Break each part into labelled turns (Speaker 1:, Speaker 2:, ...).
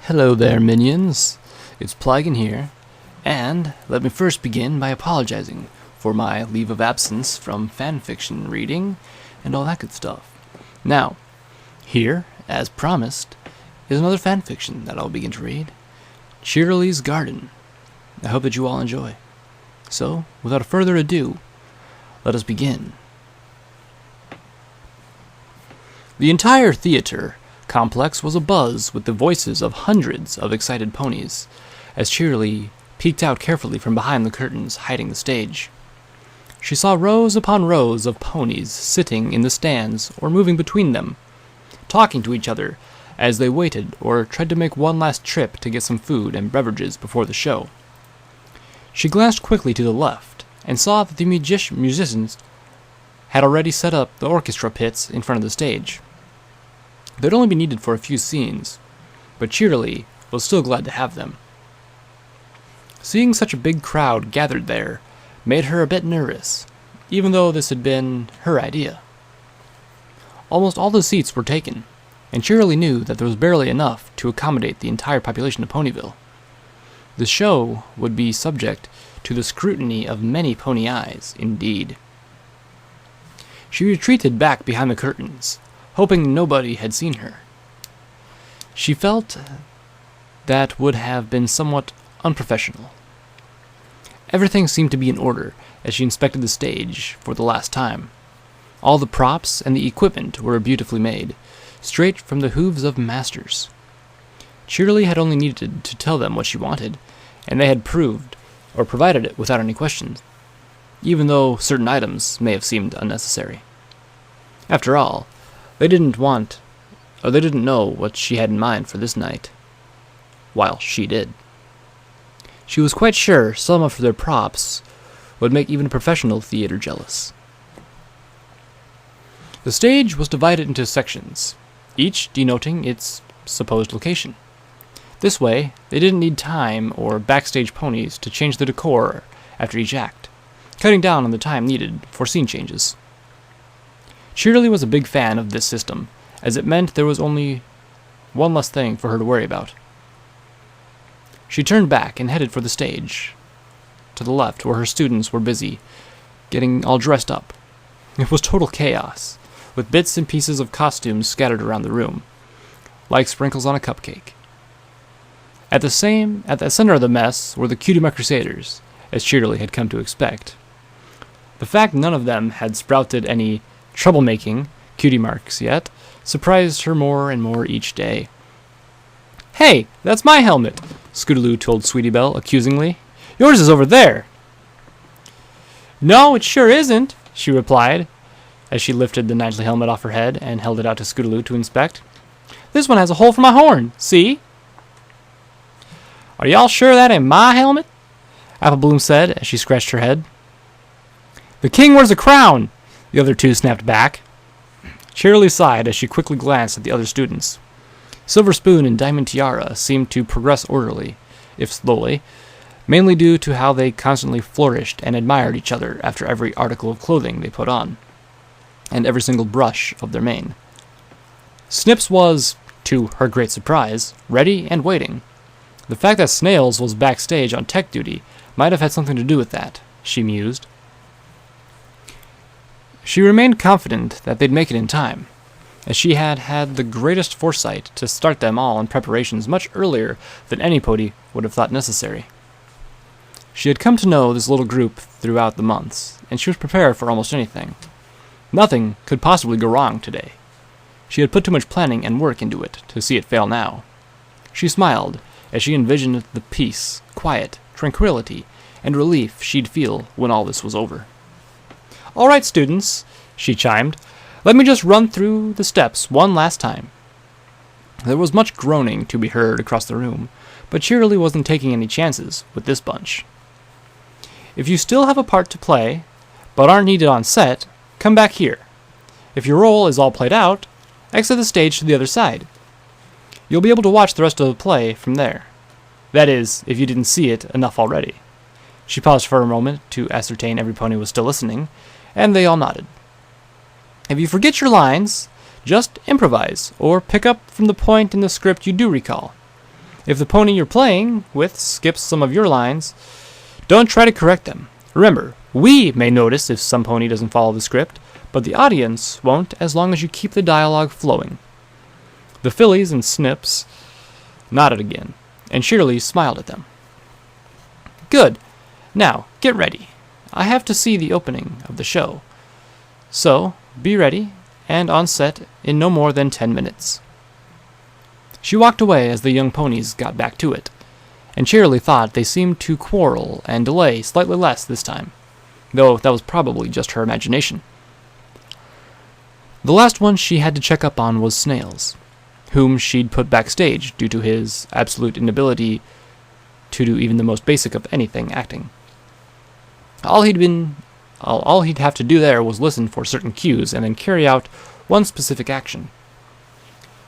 Speaker 1: Hello there, minions. It's Plagen here, and let me first begin by apologizing for my leave of absence from fanfiction reading and all that good stuff. Now, here, as promised, is another fanfiction that I'll begin to read, Cheerilee's Garden. I hope that you all enjoy. So, without further ado, let us begin. The entire theater complex was abuzz with the voices of hundreds of excited ponies, as Cheerilee peeked out carefully from behind the curtains hiding the stage. She saw rows upon rows of ponies sitting in the stands or moving between them, talking to each other as they waited or tried to make one last trip to get some food and beverages before the show. She glanced quickly to the left and saw that the musicians had already set up the orchestra pits in front of the stage. They'd only be needed for a few scenes, but Cheerilee was still glad to have them. Seeing such a big crowd gathered there made her a bit nervous, even though this had been her idea. Almost all the seats were taken, and Cheerilee knew that there was barely enough to accommodate the entire population of Ponyville. The show would be subject to the scrutiny of many pony eyes, indeed. She retreated back behind the curtains, hoping nobody had seen her. She felt that would have been somewhat unprofessional. Everything seemed to be in order as she inspected the stage for the last time. All the props and the equipment were beautifully made, straight from the hooves of masters. Cheerilee had only needed to tell them what she wanted, and they had provided it without any questions, even though certain items may have seemed unnecessary. After all, they didn't know what she had in mind for this night, while she did. She was quite sure some of their props would make even a professional theater jealous. The stage was divided into sections, each denoting its supposed location. This way, they didn't need time or backstage ponies to change the decor after each act, cutting down on the time needed for scene changes. Cheerilee was a big fan of this system, as it meant there was only one less thing for her to worry about. She turned back and headed for the stage, to the left where her students were busy, getting all dressed up. It was total chaos, with bits and pieces of costumes scattered around the room, like sprinkles on a cupcake. At the center of the mess were the Cutie Mark Crusaders, as Cheerilee had come to expect. The fact none of them had sprouted any troublemaking cutie marks yet surprised her more and more each day. "Hey, that's my helmet," SkiddleZIzKewl told Sweetie Belle accusingly. "Yours is over there." "No, it sure isn't," she replied, as she lifted the knightly helmet off her head and held it out to SkiddleZIzKewl to inspect. "This one has a hole for my horn, see?" "Are y'all sure that ain't my helmet?" Apple Bloom said as she scratched her head. "The king wears a crown," the other two snapped back. Cheerilee sighed as she quickly glanced at the other students. Silver Spoon and Diamond Tiara seemed to progress orderly, if slowly, mainly due to how they constantly flourished and admired each other after every article of clothing they put on, and every single brush of their mane. Snips was, to her great surprise, ready and waiting. The fact that Snails was backstage on tech duty might have had something to do with that, she mused. She remained confident that they'd make it in time, as she had had the greatest foresight to start them all in preparations much earlier than any pony would have thought necessary. She had come to know this little group throughout the months, and she was prepared for almost anything. Nothing could possibly go wrong today. She had put too much planning and work into it to see it fail now. She smiled as she envisioned the peace, quiet, tranquility, and relief she'd feel when all this was over. "All right, students," she chimed. "Let me just run through the steps one last time." There was much groaning to be heard across the room, but Cheerilee wasn't taking any chances with this bunch. "If you still have a part to play, but aren't needed on set, come back here. If your role is all played out, exit the stage to the other side. You'll be able to watch the rest of the play from there. That is, if you didn't see it enough already." She paused for a moment to ascertain every pony was still listening, and they all nodded. "If you forget your lines, just improvise, or pick up from the point in the script you do recall. If the pony you're playing with skips some of your lines, don't try to correct them. Remember, we may notice if some pony doesn't follow the script, but the audience won't as long as you keep the dialogue flowing. The fillies and snips nodded again, and Cheerilee smiled at them. Good. Now, get ready. I have to see the opening of the show. So, be ready and on set in no more than 10 minutes. She walked away as the young ponies got back to it, and Cheerilee thought they seemed to quarrel and delay slightly less this time, though that was probably just her imagination. The last one she had to check up on was Snails, whom she'd put backstage due to his absolute inability to do even the most basic of anything acting. All he'd have to do there was listen for certain cues and then carry out one specific action.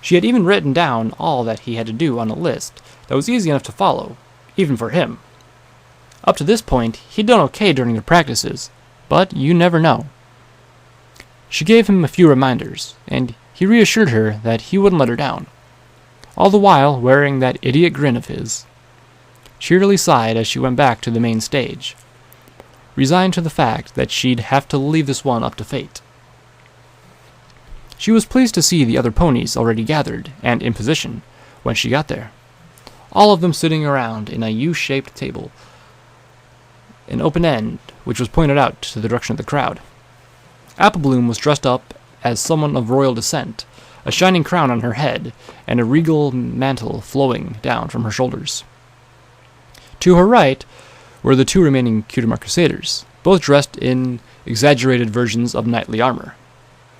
Speaker 1: She had even written down all that he had to do on a list that was easy enough to follow, even for him. Up to this point, he'd done okay during their practices, but you never know. She gave him a few reminders, and he reassured her that he wouldn't let her down, all the while wearing that idiot grin of his. Cheerilee sighed as she went back to the main stage, resigned to the fact that she'd have to leave this one up to fate. She was pleased to see the other ponies already gathered and in position when she got there, all of them sitting around in a U-shaped table, an open end which was pointed out to the direction of the crowd. Applebloom was dressed up as someone of royal descent, a shining crown on her head and a regal mantle flowing down from her shoulders. To her right were the two remaining Cutimark Crusaders, both dressed in exaggerated versions of knightly armor.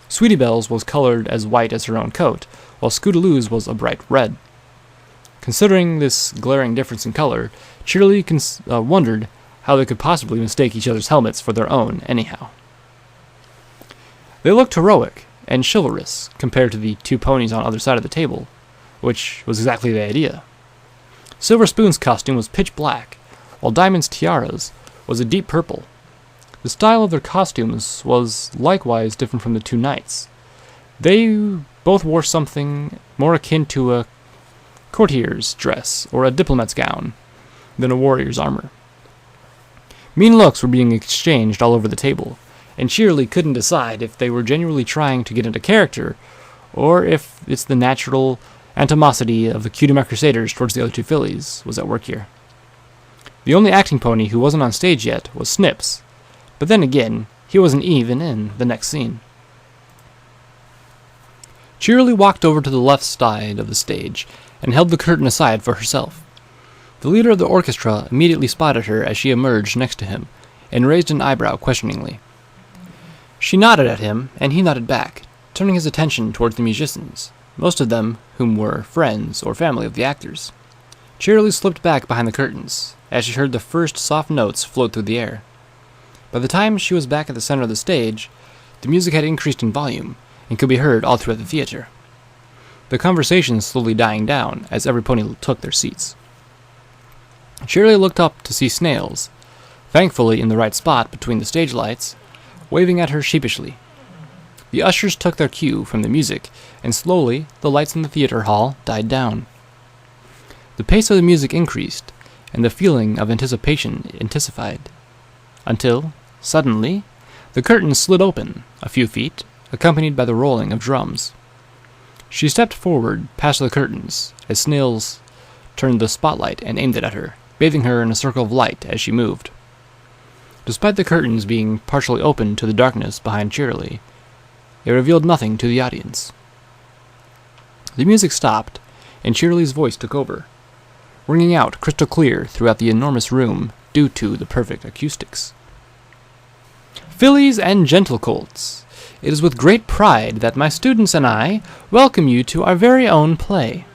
Speaker 1: Sweetie Belle's was colored as white as her own coat, while Scootaloo's was a bright red. Considering this glaring difference in color, Cheerilee wondered how they could possibly mistake each other's helmets for their own anyhow. They looked heroic and chivalrous compared to the two ponies on the other side of the table, which was exactly the idea. Silver Spoon's costume was pitch black, while Diamond's tiara's was a deep purple. The style of their costumes was likewise different from the two knights. They both wore something more akin to a courtier's dress or a diplomat's gown than a warrior's armor. Mean looks were being exchanged all over the table, and Cheerilee couldn't decide if they were genuinely trying to get into character, or if it's the natural animosity of the Cutimark Crusaders towards the other two fillies was at work here. The only acting pony who wasn't on stage yet was Snips, but then again, he wasn't even in the next scene. Cheerilee walked over to the left side of the stage and held the curtain aside for herself. The leader of the orchestra immediately spotted her as she emerged next to him and raised an eyebrow questioningly. She nodded at him, and he nodded back, turning his attention towards the musicians, most of them whom were friends or family of the actors. Cheerilee slipped back behind the curtains as she heard the first soft notes float through the air. By the time she was back at the center of the stage, the music had increased in volume and could be heard all throughout the theater, the conversation slowly dying down as every pony took their seats. Cheerilee looked up to see Snails, thankfully in the right spot between the stage lights, waving at her sheepishly. The ushers took their cue from the music, and slowly the lights in the theater hall died down. The pace of the music increased, and the feeling of anticipation intensified, until, suddenly, the curtain slid open a few feet, accompanied by the rolling of drums. She stepped forward past the curtains as Snails turned the spotlight and aimed it at her, bathing her in a circle of light as she moved. Despite the curtains being partially open to the darkness behind Cheerilee, it revealed nothing to the audience. The music stopped, and Cheerilee's voice took over, ringing out crystal clear throughout the enormous room due to the perfect acoustics. Fillies and gentle colts, it is with great pride that my students and I welcome you to our very own play.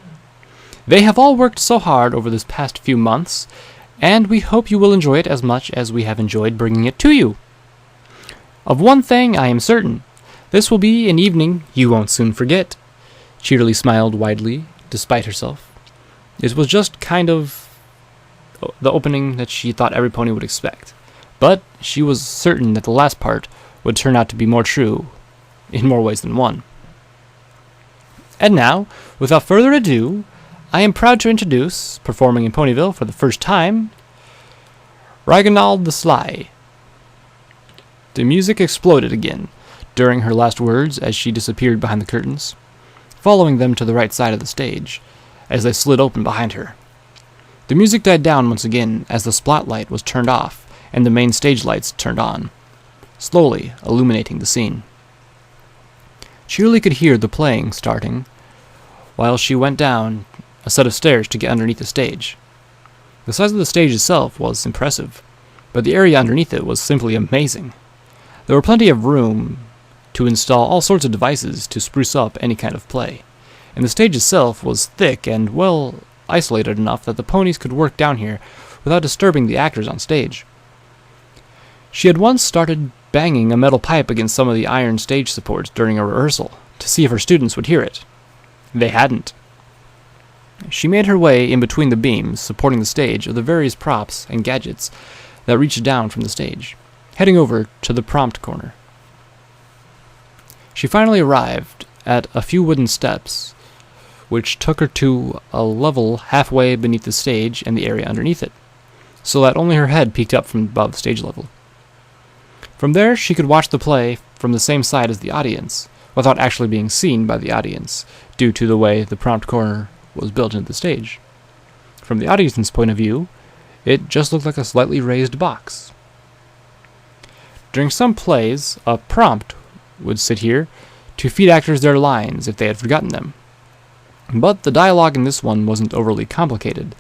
Speaker 1: They have all worked so hard over this past few months, and we hope you will enjoy it as much as we have enjoyed bringing it to you. Of one thing I am certain, this will be an evening you won't soon forget. Cheerilee smiled widely, despite herself. It was just kind of the opening that she thought every pony would expect, but she was certain that the last part would turn out to be more true, in more ways than one. And now, without further ado, I am proud to introduce, performing in Ponyville for the first time, Reginald the Sly. The music exploded again during her last words as she disappeared behind the curtains, following them to the right side of the stage as they slid open behind her. The music died down once again as the spotlight was turned off and the main stage lights turned on, slowly illuminating the scene. Cheerilee could hear the playing starting while she went down a set of stairs to get underneath the stage. The size of the stage itself was impressive, but the area underneath it was simply amazing. There were plenty of room to install all sorts of devices to spruce up any kind of play, and the stage itself was thick and well isolated enough that the ponies could work down here without disturbing the actors on stage. She had once started banging a metal pipe against some of the iron stage supports during a rehearsal to see if her students would hear it. They hadn't. She made her way in between the beams supporting the stage of the various props and gadgets that reached down from the stage, heading over to the prompt corner. She finally arrived at a few wooden steps, which took her to a level halfway beneath the stage and the area underneath it, so that only her head peeked up from above stage level. From there, she could watch the play from the same side as the audience, without actually being seen by the audience, due to the way the prompt corner was built into the stage. From the audience's point of view, it just looked like a slightly raised box. During some plays, a prompt would sit here to feed actors their lines if they had forgotten them. But the dialogue in this one wasn't overly complicated,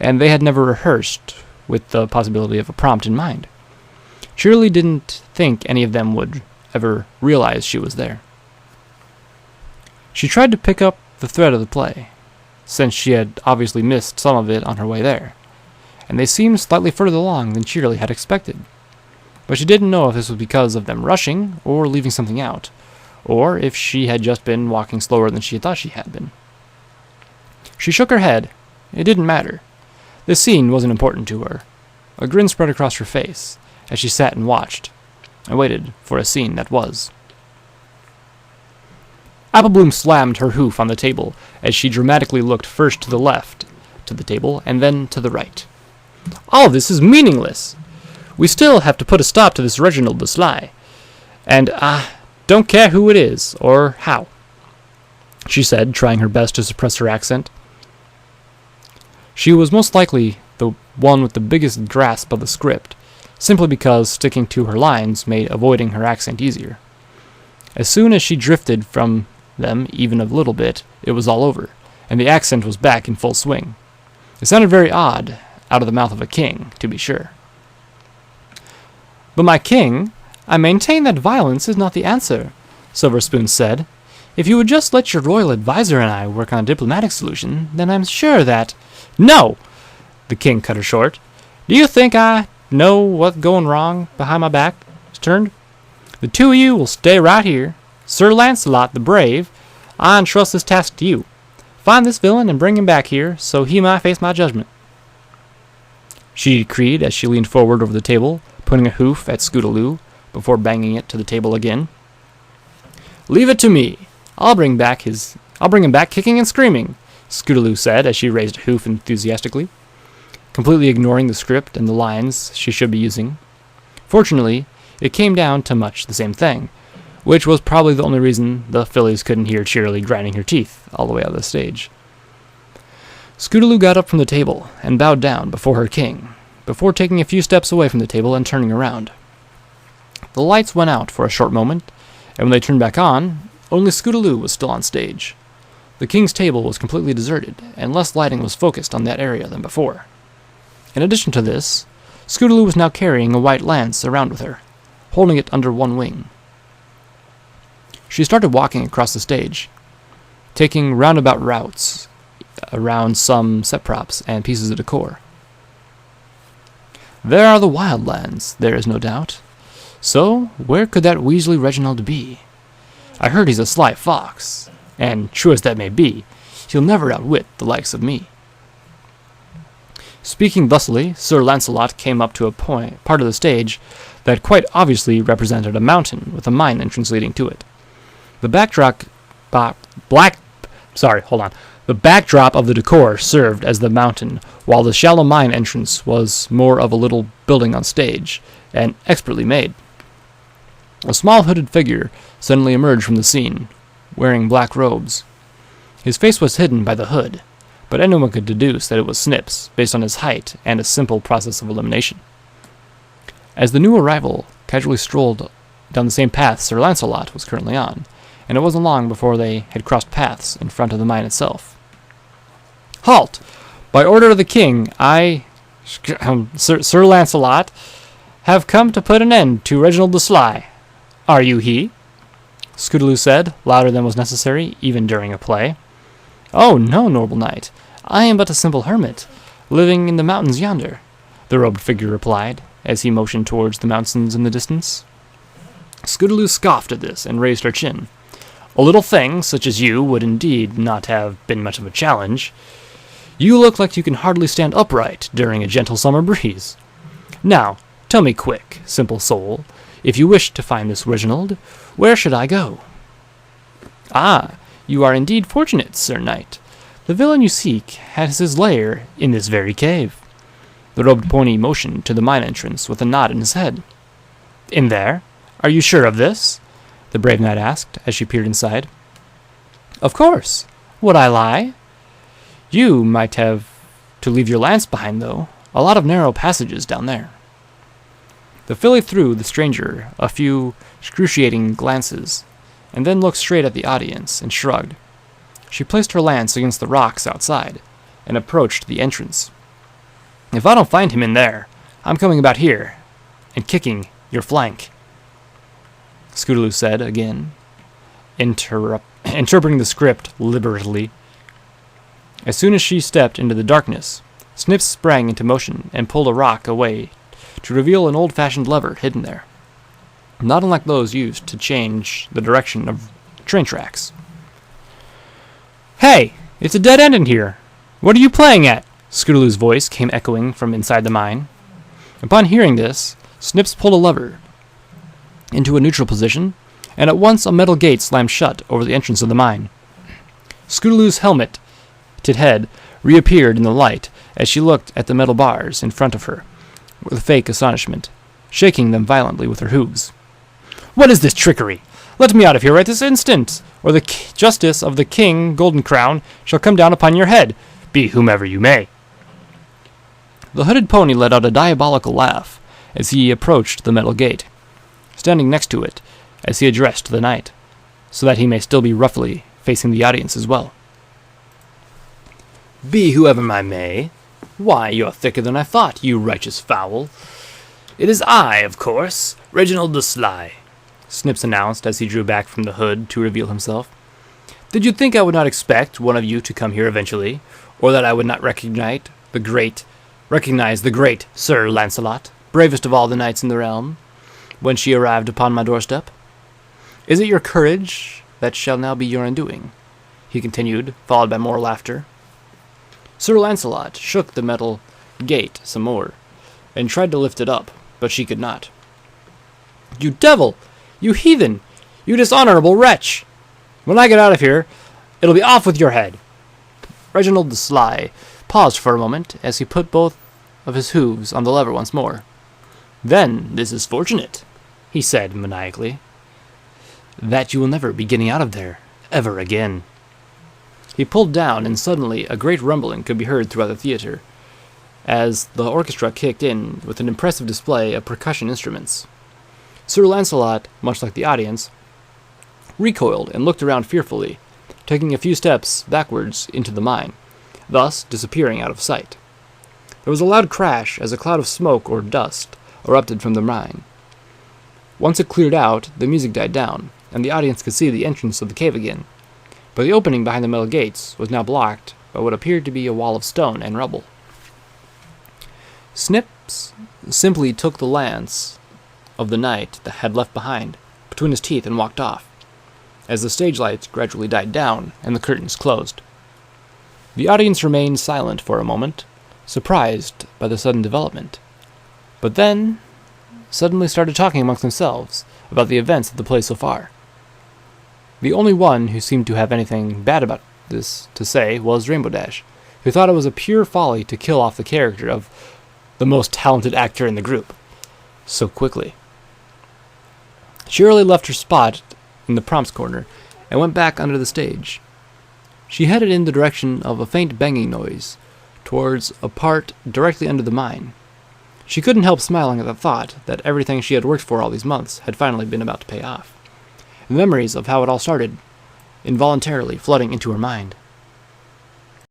Speaker 1: and they had never rehearsed with the possibility of a prompt in mind. Cheerilee didn't think any of them would ever realize she was there. She tried to pick up the thread of the play, since she had obviously missed some of it on her way there, and they seemed slightly further along than Cheerilee had expected. But she didn't know if this was because of them rushing or leaving something out, or if she had just been walking slower than she thought she had been. She shook her head. It didn't matter. This scene wasn't important to her. A grin spread across her face as she sat and watched, and waited for a scene that was. Applebloom slammed her hoof on the table as she dramatically looked first to the left to the table and then to the right. All this is meaningless. We still have to put a stop to this Reginald the Sly, and don't care who it is or how, she said, trying her best to suppress her accent. She was most likely the one with the biggest grasp of the script, simply because sticking to her lines made avoiding her accent easier. As soon as she drifted from them even a little bit, it was all over, and the accent was back in full swing. It sounded very odd, out of the mouth of a king, to be sure. But my king, I maintain that violence is not the answer, Silver Spoon said. If you would just let your royal advisor and I work on a diplomatic solution, then I'm sure that... No! The king cut her short. Do you think I know what's going wrong behind my back is turned? The two of you will stay right here. Sir Lancelot the Brave, I entrust this task to you. Find this villain and bring him back here, so he might face my judgment, she decreed as she leaned forward over the table, putting a hoof at Scootaloo before banging it to the table again. Leave it to me. I'll bring him back kicking and screaming, Scootaloo said as she raised a hoof enthusiastically, completely ignoring the script and the lines she should be using. Fortunately, it came down to much the same thing, which was probably the only reason the fillies couldn't hear Cheerilee grinding her teeth all the way out of the stage. Scootaloo got up from the table and bowed down before her king, before taking a few steps away from the table and turning around. The lights went out for a short moment, and when they turned back on, only Scootaloo was still on stage. The king's table was completely deserted, and less lighting was focused on that area than before. In addition to this, Scootaloo was now carrying a white lance around with her, holding it under one wing. She started walking across the stage, taking roundabout routes around some set props and pieces of decor. There are the wildlands, there is no doubt. So, where could that Weasley Reginald be? I heard he's a sly fox, and true as that may be, he'll never outwit the likes of me. Speaking thusly, Sir Lancelot came up to a part of the stage that quite obviously represented a mountain with a mine entrance leading to it. The Sorry, hold on. The backdrop of the decor served as the mountain, while the shallow mine entrance was more of a little building on stage, and expertly made. A small hooded figure suddenly emerged from the scene, wearing black robes. His face was hidden by the hood, but anyone could deduce that it was Snips, based on his height and a simple process of elimination. As the new arrival casually strolled down the same path Sir Lancelot was currently on, and it wasn't long before they had crossed paths in front of the mine itself. "Halt! By order of the king, Sir Lancelot, have come to put an end to Reginald the Sly. Are you he?" SkiddleZIzKewl said, louder than was necessary, even during a play. "Oh, no, noble knight. I am but a simple hermit, living in the mountains yonder," the robed figure replied, as he motioned towards the mountains in the distance. SkiddleZIzKewl scoffed at this and raised her chin. "A little thing, such as you, would indeed not have been much of a challenge. You look like you can hardly stand upright during a gentle summer breeze. Now, tell me quick, simple soul, if you wish to find this Reginald, where should I go?" "Ah, you are indeed fortunate, Sir Knight. The villain you seek has his lair in this very cave." The robed pony motioned to the mine entrance with a nod in his head. "In there? Are you sure of this?" the brave knight asked as she peered inside. "Of course. Would I lie? You might have to leave your lance behind, though. A lot of narrow passages down there." The filly threw the stranger a few excruciating glances, and then looked straight at the audience and shrugged. She placed her lance against the rocks outside, and approached the entrance. "If I don't find him in there, I'm coming about here, and kicking your flank," SkiddleZIzKewl said again, interpreting the script liberally. As soon as she stepped into the darkness, Snips sprang into motion and pulled a rock away to reveal an old-fashioned lever hidden there, not unlike those used to change the direction of train tracks. "Hey, it's a dead end in here. What are you playing at?" SkiddleZIzKewl's voice came echoing from inside the mine. Upon hearing this, Snips pulled a lever into a neutral position, and at once a metal gate slammed shut over the entrance of the mine. SkiddleZIzKewl's helmeted head reappeared in the light as she looked at the metal bars in front of her with fake astonishment, shaking them violently with her hooves. "What is this trickery? Let me out of here right this instant, or the justice of the King Golden Crown shall come down upon your head, be whomever you may." The hooded pony let out a diabolical laugh as he approached the metal gate, standing next to it as he addressed the knight, so that he may still be roughly facing the audience as well. "Be whoever I may. Why, you're thicker than I thought, you righteous fowl. It is I, of course, Reginald the Sly," Snips announced as he drew back from the hood to reveal himself. "Did you think I would not expect one of you to come here eventually, or that I would not recognize the great Sir Lancelot, bravest of all the knights in the realm, when she arrived upon my doorstep? Is it your courage that shall now be your undoing?" he continued, followed by more laughter. Sir Lancelot shook the metal gate some more, and tried to lift it up, but she could not. "You devil! You heathen! You dishonorable wretch! When I get out of here, it'll be off with your head!" Reginald the Sly paused for a moment as he put both of his hooves on the lever once more. "Then this is fortunate," he said maniacally, "that you will never be getting out of there ever again." He pulled down, and suddenly a great rumbling could be heard throughout the theater, as the orchestra kicked in with an impressive display of percussion instruments. Sir Lancelot, much like the audience, recoiled and looked around fearfully, taking a few steps backwards into the mine, thus disappearing out of sight. There was a loud crash as a cloud of smoke or dust erupted from the mine. Once it cleared out, the music died down, and the audience could see the entrance of the cave again, but the opening behind the metal gates was now blocked by what appeared to be a wall of stone and rubble. Snips simply took the lance of the knight that had left behind between his teeth and walked off, as the stage lights gradually died down and the curtains closed. The audience remained silent for a moment, surprised by the sudden development, but then suddenly started talking amongst themselves about the events of the play so far. The only one who seemed to have anything bad this to say was Rainbow Dash, who thought it was a pure folly to kill off the character of the most talented actor in the group so quickly. Cheerilee left her spot in the prompts corner and went back under the stage. She headed in the direction of a faint banging noise, towards a part directly under the mine. She couldn't help smiling at the thought that everything she had worked for all these months had finally been about to pay off. The memories of how it all started involuntarily flooding into her mind.